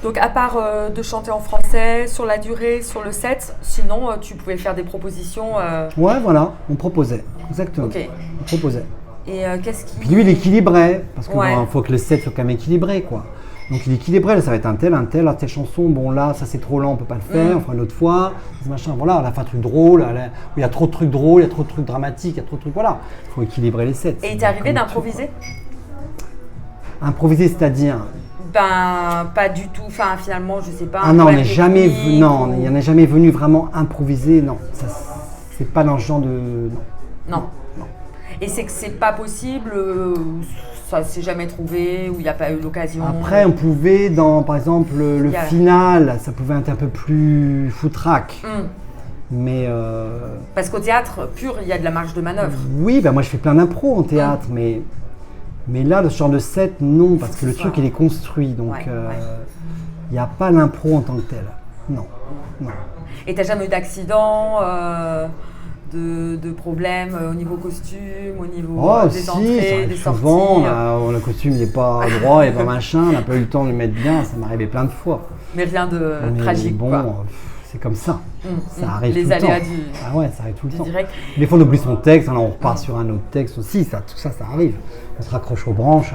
Donc à part de chanter en français, sur la durée, sur le set, sinon tu pouvais faire des propositions. Ouais, voilà, on proposait, exactement. Ok. On proposait. Et qu'est-ce qui... Puis lui, il équilibrait, parce qu'il Ouais. faut que le set soit quand même équilibré, quoi. Donc il équilibrait, ça va être un tel, la telle chanson, bon là, ça c'est trop lent, on peut pas le faire, on fera une autre fois, machin, voilà, on a fait un truc drôle, il y a trop de trucs drôles, il y a trop de trucs dramatiques, il y a trop de trucs, voilà. Il faut équilibrer les sets. Et il t'est arrivé d'improviser? Improviser, c'est-à-dire? Ben, pas du tout, enfin finalement, je sais pas. Ah non, on n'est jamais il n'y en a jamais venu vraiment improviser, non. Ça, c'est pas dans ce genre de... Non. Et c'est que c'est pas possible, ça s'est jamais trouvé, ou il n'y a pas eu l'occasion. Après, on pouvait, par exemple, le final, ça pouvait être un peu plus foutraque. Mais parce qu'au théâtre pur, il y a de la marge de manœuvre. oui, moi je fais plein d'impro en théâtre, mais là, ce genre de set, non, parce que le truc, il est construit, donc il n'y a pas l'impro en tant que tel. Non. Et t'as jamais eu d'accident, de problèmes au niveau costume, au niveau des entrées, des sorties? Souvent, le costume n'est pas droit, il n'est pas machin, on n'a pas eu le temps de le mettre bien, ça m'est arrivé plein de fois. Mais rien de tragique, bon, quoi. C'est comme ça, ça arrive les tout le temps. aléas Ah ouais, ça arrive tout le temps. direct. Des fois on oublie son texte, alors on repart sur un autre texte aussi, tout ça arrive. On se raccroche aux branches.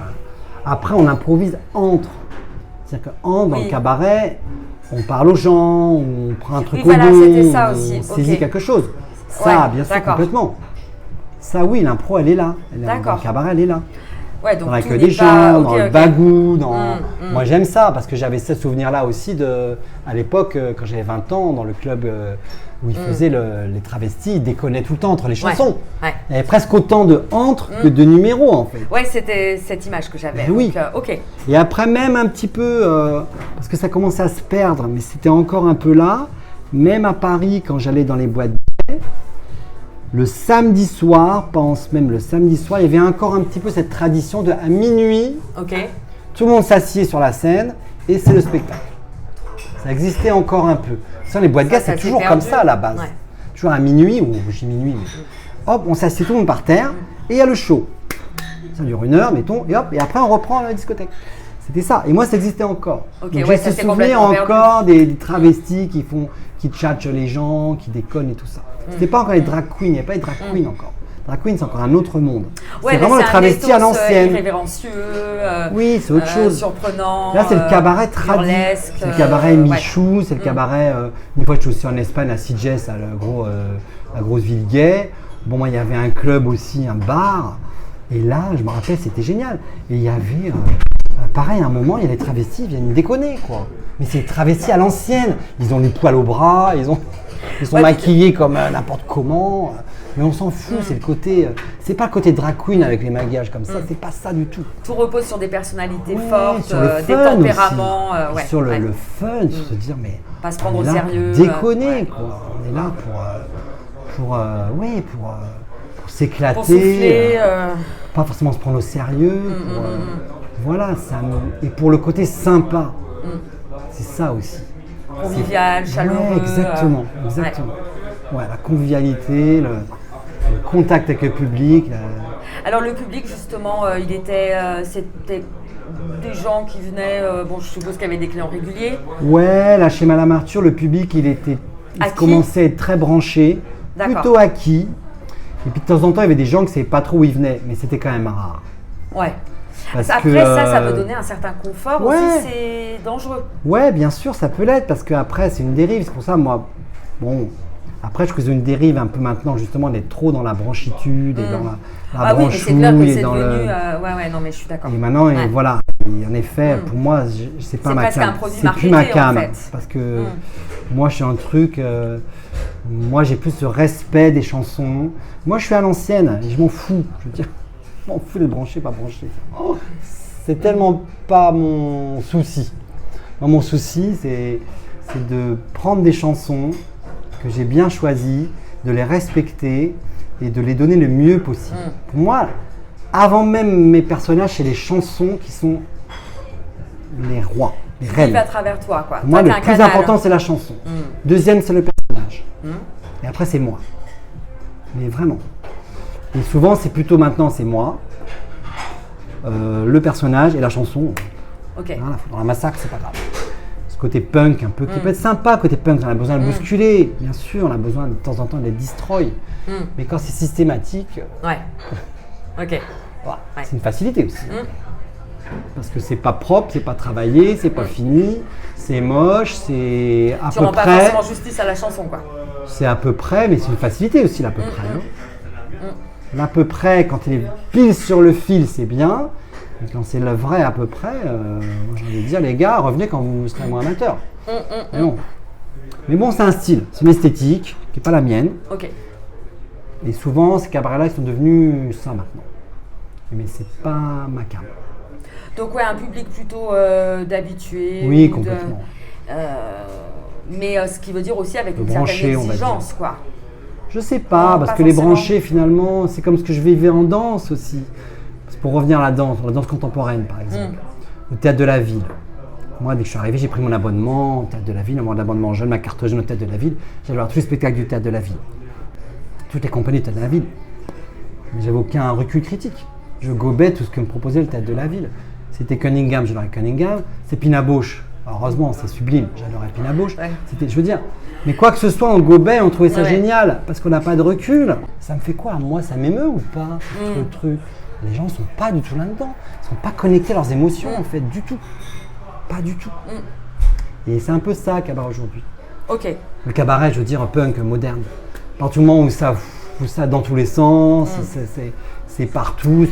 Après on improvise entre. C'est-à-dire qu'entre dans le cabaret, on parle aux gens, on prend un truc au voilà, bon, c'était ça aussi. on saisit quelque chose. Ça, Ouais, bien sûr, d'accord. complètement. Ça oui, l'impro elle est là. Dans le cabaret elle est là. Ouais, donc Dans tout l'accueil n'est des pas- gens, ok, dans le ok. bagou, Moi j'aime ça parce que j'avais ce souvenir-là aussi à l'époque quand j'avais 20 ans dans le club où ils faisaient les travestis, ils déconnaient tout le temps entre les chansons. Ouais. Il y avait presque autant de entre que de numéros en fait. Ouais, c'était cette image que j'avais. Ben oui. Donc, ok. Et après même un petit peu, parce que ça commençait à se perdre, mais c'était encore un peu là, même à Paris quand j'allais dans les boîtes gays, le samedi soir, pense même le samedi soir, il y avait encore un petit peu cette tradition de à minuit, Ok. tout le monde s'assied sur la scène et c'est le spectacle. Ça existait encore un peu. Ça, les boîtes gays, Ça c'est s'est toujours perdu. comme ça à la base. Ouais. Toujours à minuit, ou j'ai minuit, mais hop, on s'assied tout le monde par terre et il y a le show. Ça dure 1 heure, mettons, et hop, et après on reprend la discothèque. C'était ça. Et moi, ça existait encore. Ok, Donc, ouais, j'ai ça ce s'est souvenir complètement perdu. encore des travestis qui tchatchent les gens, qui déconnent et tout ça. C'était pas encore les drag queens, il n'y avait pas les drag queens encore. Drag queen, c'est encore un autre monde. Ouais, c'est vraiment mais le travesti à un ethos, l'ancienne. irrévérencieux, Oui, c'est autre chose. surprenant. Là, c'est le cabaret tradit. burlesque, C'est le cabaret ouais. Michou, c'est le cabaret. Une fois, je suis aussi en Espagne, à Sitges, à la grosse ville gay. Bon, moi, il y avait un club aussi, un bar. Et là, je me rappelle, c'était génial. Et il y avait, pareil, à un moment, il y a des travestis, ils viennent déconner, quoi. Mais c'est des travestis à l'ancienne. Ils ont du poil au bras, ils sont maquillés comme n'importe comment. Mais on s'en fout, c'est le côté. C'est pas le côté drag queen avec les maquillages comme ça, c'est pas ça du tout. Tout repose sur des personnalités Ouais, fortes, sur le des fun tempéraments. aussi. Ouais, Sur ouais. le fun, sur se dire, mais. Pas se on prendre est au là sérieux, pour déconner, ouais. quoi. On est là pour s'éclater. Pour souffler. Pas forcément se prendre au sérieux. Voilà, et pour le côté sympa. C'est ça aussi. Convivial, chaleureux. Ouais, exactement. Ouais, la convivialité, le contact avec le public. Alors le public justement, c'était des gens qui venaient, bon je suppose qu'il y avait des clients réguliers. Ouais, là chez Madame Arthur, le public il Acquis. commençait à être très branché, D'accord. plutôt acquis. Et puis de temps en temps, il y avait des gens qui ne savaient pas trop où ils venaient, mais c'était quand même rare. Ouais. Parce Après que, ça peut donner un certain confort ouais. aussi, c'est dangereux. Ouais, bien sûr, ça peut l'être, parce qu'après, c'est une dérive. C'est pour ça, moi, bon, après, je trouve que c'est une dérive un peu maintenant, justement, d'être trop dans la branchitude et dans la Ah oui, mais c'est clair que branchouille c'est et dans devenu. le... Ouais, non mais je suis d'accord. Et maintenant, Ouais. voilà, et en effet, pour moi, c'est pas C'est ma presque cam. un produit C'est plus ma marketé, en cam. fait. Parce que moi, je suis un truc. Moi, j'ai plus ce respect des chansons. Moi, je suis à l'ancienne et je m'en fous. Je veux dire, je m'en fous de brancher, pas brancher. Oh, c'est tellement pas mon souci. Moi, mon souci, c'est de prendre des chansons que j'ai bien choisies, de les respecter et de les donner le mieux possible. Pour moi, avant même mes personnages, c'est les chansons qui sont les rois, les Vive reines. à travers toi, quoi. Pour moi, Toi, le t'es un plus canal. important, c'est la chanson. Deuxième, c'est le personnage. Et après, c'est moi. Mais vraiment. Et souvent, c'est plutôt maintenant, c'est moi, le personnage et la chanson. Ok. Voilà, dans la massacre, c'est pas grave. ce côté punk un peu, qui peut être sympa, côté punk, on a besoin de bousculer, bien sûr, on a besoin de temps en temps de les destroy. Mais quand c'est systématique, ouais. Ok. Voilà, c'est une facilité aussi. Parce que c'est pas propre, c'est pas travaillé, c'est pas fini, c'est moche, c'est à peu près. Tu rends pas forcément justice à la chanson, quoi. C'est à peu près, mais c'est une facilité aussi, l'à peu près. L'à peu près, quand il est pile sur le fil, c'est bien. Et quand c'est le vrai à peu près, j'ai envie de dire, les gars, revenez quand vous serez moins amateur. Mais non. Mais bon, c'est un style, c'est une esthétique qui n'est pas la mienne. Ok. Et souvent, ces cabarets-là, ils sont devenus ça maintenant. Mais c'est pas ma cam. Donc ouais, un public plutôt d'habitués. Oui, complètement. Mais ce qui veut dire aussi avec une certaine exigence, quoi. Je sais pas, parce que les branchés, finalement, c'est comme ce que je vivais en danse aussi. Pour revenir à la danse contemporaine par exemple, au Théâtre de la Ville. Moi, dès que je suis arrivé, j'ai pris mon abonnement au Théâtre de la Ville, mon abonnement jeune, ma carte jeune au Théâtre de la Ville. J'allais voir tous les spectacles du Théâtre de la Ville. Toutes les compagnies du Théâtre de la Ville. Mais j'avais aucun recul critique. Je gobais tout ce que me proposait le Théâtre de la Ville. C'était Cunningham, j'adorais Cunningham. C'est Pina Bausch. Alors, heureusement, c'est sublime, j'adorais Pina Bausch. Ouais. C'était, je veux dire, mais quoi que ce soit, on gobait, on trouvait ça génial, parce qu'on n'a pas de recul. Ça me fait quoi? Moi, ça m'émeut ou pas, ce truc? Les gens ne sont pas du tout là-dedans. Ils ne sont pas connectés à leurs émotions, en fait, du tout. Pas du tout. Et c'est un peu ça, le cabaret aujourd'hui. Ok. Le cabaret, je veux dire, punk, moderne. À partir du moment où ça dans tous les sens, c'est partout,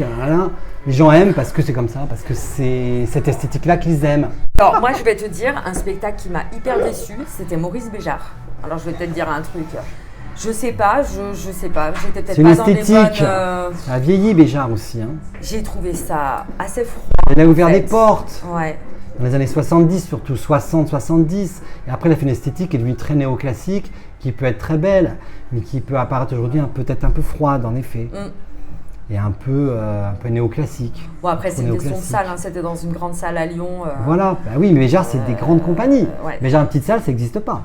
les gens aiment parce que c'est comme ça, parce que c'est cette esthétique-là qu'ils aiment. Alors, moi, je vais te dire, un spectacle qui m'a hyper déçu, c'était Maurice Béjart. Alors, je vais peut-être dire un truc. Je sais pas, je sais pas. J'étais peut-être pas dans les bonnes. C'est une esthétique. Ça a vieilli Béjart aussi. Hein. J'ai trouvé ça assez froid. Il a ouvert des portes. Ouais. Dans les années 70, surtout 60-70. Et après, il a fait une esthétique qui est devenue très néoclassique, qui peut être très belle, mais qui peut apparaître aujourd'hui peut-être un peu froide, en effet. Et un peu néoclassique. Bon, après, c'est une question de salle. Hein. C'était dans une grande salle à Lyon. Voilà. Bah oui, mais Béjart, c'est des grandes compagnies. Béjart, une petite salle, ça n'existe pas.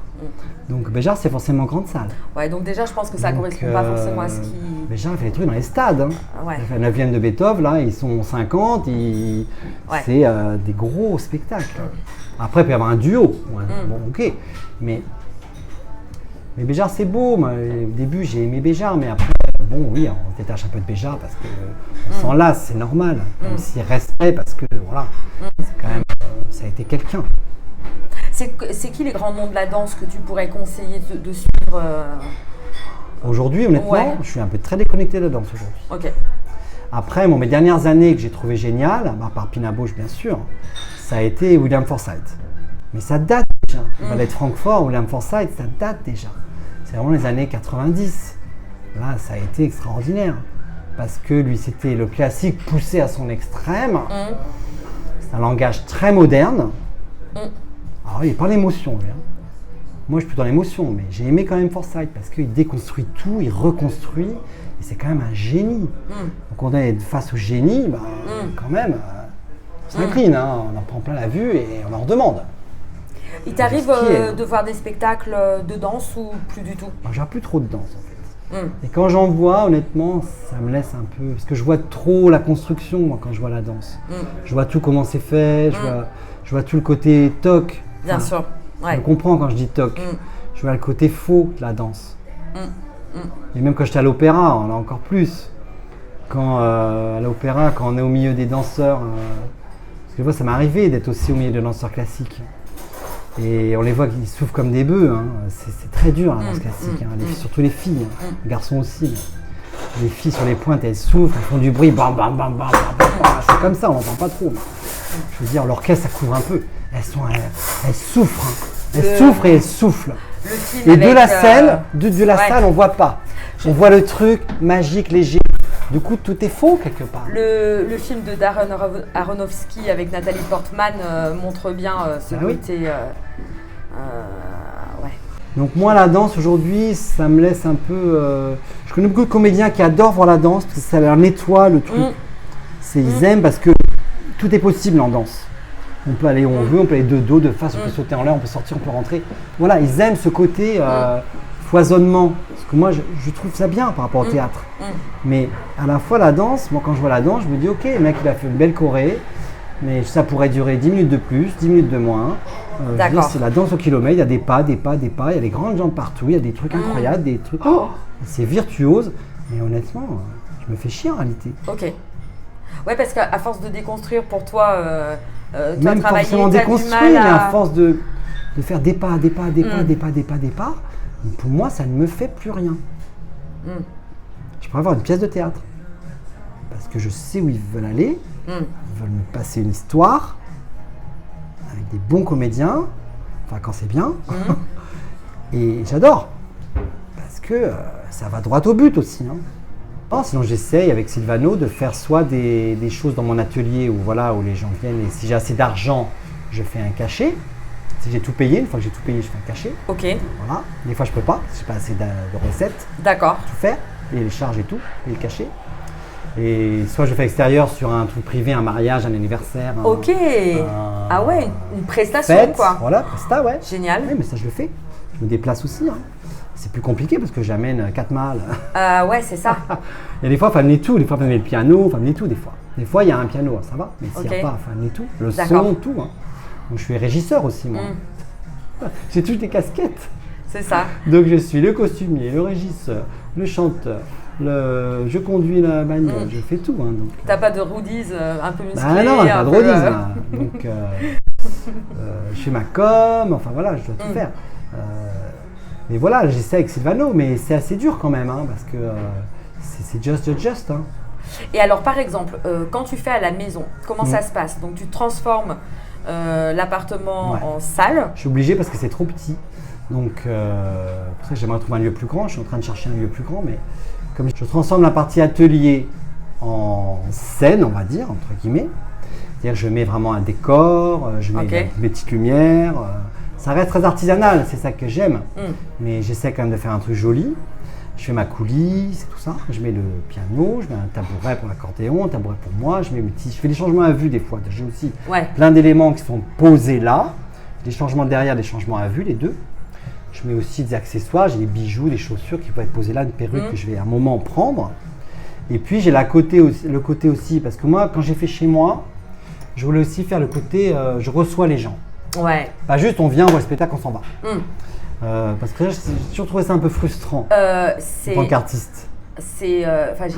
Donc Béjart, c'est forcément grande salle. Ouais, donc déjà, je pense que ça ne correspond pas forcément à ce qui... Béjart, il fait des trucs dans les stades. Hein. Il fait la 9e de Beethoven, là, ils sont 50. C'est des gros spectacles. Après, il peut y avoir un duo. Bon, ok. Mais Béjart, c'est beau. Moi, au début, j'ai aimé Béjart, mais après, bon, oui, on se détache un peu de Béjart parce qu'on s'en lasse, c'est normal. Même si respect, parce que, voilà, c'est quand même, ça a été quelqu'un. C'est qui les grands noms de la danse que tu pourrais conseiller de suivre Aujourd'hui, honnêtement, je suis un peu très déconnecté de la danse aujourd'hui. Ok. Après, mes dernières années que j'ai trouvé géniales, à part Pina Bausch bien sûr, ça a été William Forsythe. Mais ça date déjà. Le ballet de Francfort, William Forsythe, ça date déjà. C'est vraiment les années 90. Là, ça a été extraordinaire. Parce que lui, c'était le classique poussé à son extrême. C'est un langage très moderne. Alors, il parle d'émotion, lui. Hein. Moi, je suis plus dans l'émotion, mais j'ai aimé quand même Forsythe parce qu'il déconstruit tout, il reconstruit. Et c'est quand même un génie. Donc, on est face au génie, quand même, on s'incline. Hein. On en prend plein la vue et on en redemande. Il t'arrive de voir des spectacles de danse ou plus du tout? Je vois plus trop de danse, en fait. Et quand j'en vois, honnêtement, ça me laisse un peu... Parce que je vois trop la construction, moi, quand je vois la danse. Je vois tout comment c'est fait, je vois tout le côté toc. Bien sûr. Ouais. Je comprends quand je dis toc. Je vois le côté faux de la danse. Et même quand j'étais à l'opéra, on a encore plus. À l'opéra, quand on est au milieu des danseurs... parce que moi, ça m'est arrivé d'être aussi au milieu de danseurs classiques. Et on les voit qu'ils souffrent comme des bœufs. Hein. C'est très dur la danse classique, hein. Surtout les filles, les garçons aussi. Les filles sur les pointes, elles souffrent, elles font du bruit, bam, bam, bam, bam, bam, bam. C'est comme ça, on n'entend pas trop. Je veux dire, l'orchestre, ça couvre un peu. Elles souffrent. Hein. Elles souffrent et elles soufflent. Et de la scène, de la salle, on ne voit pas. On voit le truc magique, léger. Du coup, tout est faux quelque part. Le film de Darren Aronofsky avec Nathalie Portman montre bien ce côté. Donc moi, la danse aujourd'hui, ça me laisse un peu... Je connais beaucoup de comédiens qui adorent voir la danse parce que ça leur nettoie le truc. Ils aiment parce que tout est possible en danse. On peut aller où on veut, on peut aller de dos, de face, on peut sauter en l'air, on peut sortir, on peut rentrer. Voilà, ils aiment ce côté foisonnement. Parce que moi, je trouve ça bien par rapport au théâtre. Mais à la fois, la danse, moi quand je vois la danse, je me dis ok, le mec il a fait une belle choré, mais ça pourrait durer 10 minutes de plus, 10 minutes de moins. D'accord. C'est la danse au kilomètre, il y a des pas, il y a des grandes jambes partout, il y a des trucs incroyables, des trucs... c'est virtuose, mais honnêtement, je me fais chier en réalité. Ok. Ouais, parce qu'à force de déconstruire pour toi, Même travailler, forcément t'as du déconstruire, mal mais à à... force de faire des pas, pour moi, ça ne me fait plus rien. Je pourrais avoir une pièce de théâtre. Parce que je sais où ils veulent aller. Ils veulent me passer une histoire avec des bons comédiens. Enfin, quand c'est bien. Et j'adore. Parce que ça va droit au but aussi. Sinon, j'essaye avec Sylvano de faire soit des choses dans mon atelier où les gens viennent et si j'ai assez d'argent, je fais un cachet. Si j'ai tout payé, une fois que j'ai tout payé, je fais un cachet. Ok. Voilà. Des fois, je peux pas, si j'ai pas assez de recettes. D'accord. Tout faire, et les charges et tout, et le cachet. Et soit je fais extérieur sur un truc privé, un mariage, un anniversaire. Ok. Ah ouais, une prestation fête, quoi. Voilà, presta, ouais. Génial. Oui, mais ça, je le fais. Je me déplace aussi. C'est plus compliqué parce que j'amène 4 mâles. Ouais, c'est ça. Et des fois, il faut amener tout. Des fois, il faut amener le piano, il faut amener tout des fois. Des fois, il y a un piano, ça va. Mais s'il n'y a pas, il faut amener tout. Le son, tout. Donc, je suis régisseur aussi, moi. J'ai toutes les casquettes. C'est ça. Donc, je suis le costumier, le régisseur, le chanteur, je conduis la bagnole, je fais tout. Donc, t'as pas de roadies un peu musclés? Ah non, pas de roadies. Donc, je fais ma com, enfin voilà, je dois tout faire. Mais voilà, j'essaie avec Sylvano, mais c'est assez dur quand même, parce que c'est just. Et alors, par exemple, quand tu fais à la maison, comment ça se passe? Donc, tu transformes l'appartement en salle. Je suis obligé parce que c'est trop petit. Donc, pour ça, j'aimerais trouver un lieu plus grand. Je suis en train de chercher un lieu plus grand, mais comme je transforme la partie atelier en scène, on va dire, entre guillemets. C'est-à-dire que je mets vraiment un décor, je mets mes petites lumières. Ça reste très artisanal, c'est ça que j'aime. Mais j'essaie quand même de faire un truc joli. Je fais ma coulisse et tout ça. Je mets le piano, je mets un tabouret pour l'accordéon, un tabouret pour moi. Je fais des changements à vue des fois. J'ai aussi plein d'éléments qui sont posés là. Des changements derrière, des changements à vue, les deux. Je mets aussi des accessoires, j'ai des bijoux, des chaussures qui peuvent être posées là, une perruque que je vais à un moment prendre. Et puis j'ai le côté aussi, parce que moi, quand j'ai fait chez moi, je voulais aussi faire le côté, je reçois les gens. Ouais. Pas juste on vient, on voit le spectacle, on s'en va. Parce que j'ai toujours trouvé ça un peu frustrant en tant qu'artiste. J'ai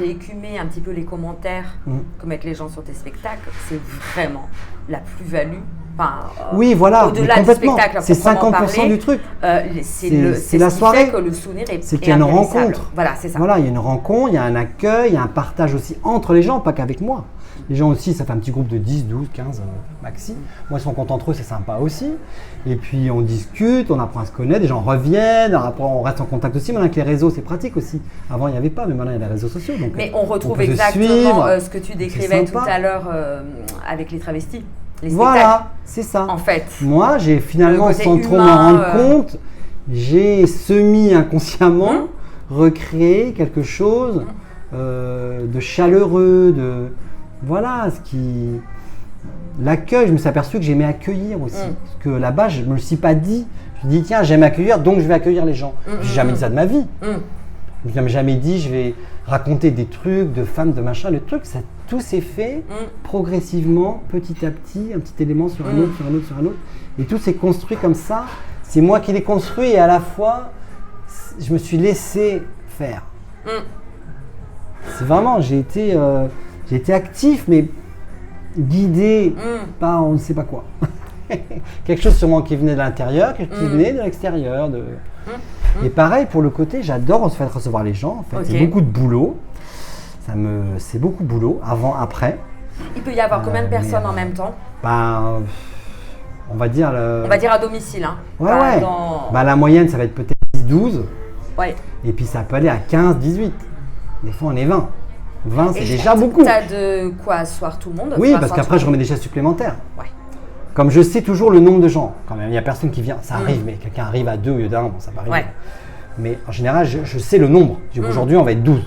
écumé un petit peu les commentaires que mettent les gens sur tes spectacles. C'est vraiment la plus-value. Oui, voilà, au-delà du spectacle, c'est 50% du truc. C'est la soirée. Qui fait que le souvenir est c'est qu'il y a une rencontre. Voilà, c'est ça. Voilà, il y a une rencontre, il y a un accueil, il y a un partage aussi entre les gens, pas qu'avec moi. Les gens aussi, ça fait un petit groupe de 10, 12, 15 maxi. Moi, ils sont contents entre eux, c'est sympa aussi. Et puis, on discute, on apprend à se connaître, les gens reviennent, après, on reste en contact aussi. Maintenant, avec les réseaux, c'est pratique aussi. Avant, il n'y avait pas, mais maintenant, il y a les réseaux sociaux. Donc, mais on retrouve exactement ce que tu décrivais tout à l'heure avec les travestis. Voilà, c'est ça. En fait. Moi, j'ai finalement, sans trop m'en rendre compte, j'ai semi-inconsciemment recréé quelque chose de chaleureux, voilà, l'accueil, je me suis aperçu que j'aimais accueillir aussi. Parce que là-bas, je ne me le suis pas dit. Je me dis, tiens, j'aime accueillir, donc je vais accueillir les gens. Je n'ai jamais dit ça de ma vie. Je n'ai jamais dit, je vais raconter des trucs de femmes, de machin. Le truc, tout s'est fait progressivement, petit à petit, un petit élément sur un autre, sur un autre, sur un autre. Et tout s'est construit comme ça. C'est moi qui l'ai construit et à la fois, je me suis laissé faire. C'est vraiment, j'ai été actif, mais guidé par on ne sait pas quoi. Quelque chose sûrement qui venait de l'intérieur, quelque chose qui venait de l'extérieur. Et pareil, pour le côté, j'adore en fait recevoir les gens. En fait, c'est beaucoup de boulot. C'est beaucoup de boulot, avant, après. Il peut y avoir combien de personnes en même temps? On va dire à domicile. Ouais. La moyenne, ça va être peut-être 10-12. Ouais. Et puis ça peut aller à 15-18. Des fois, on est 20. 20, c'est déjà beaucoup. Tu as de quoi asseoir tout le monde? Oui, parce qu'après, je remets des chaises supplémentaires. Ouais. Comme je sais toujours le nombre de gens, quand même, il n'y a personne qui vient. Ça arrive, mais quelqu'un arrive à 2 au lieu d'1, bon, ça peut arriver. Ouais. Mais en général, je sais le nombre. Aujourd'hui, on va être 12.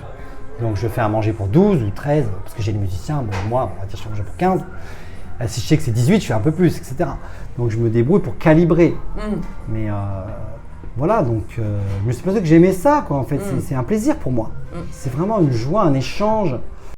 Donc, je fais à manger pour 12 ou 13, parce que j'ai les musiciens. Bon, moi, on va dire que je fais à manger pour 15. Si je sais que c'est 18, je fais un peu plus, etc. Donc, je me débrouille pour calibrer. Mais voilà, donc, je me suis pensé que j'aimais ça, quoi, en fait. C'est un plaisir pour moi. C'est vraiment une joie, un échange.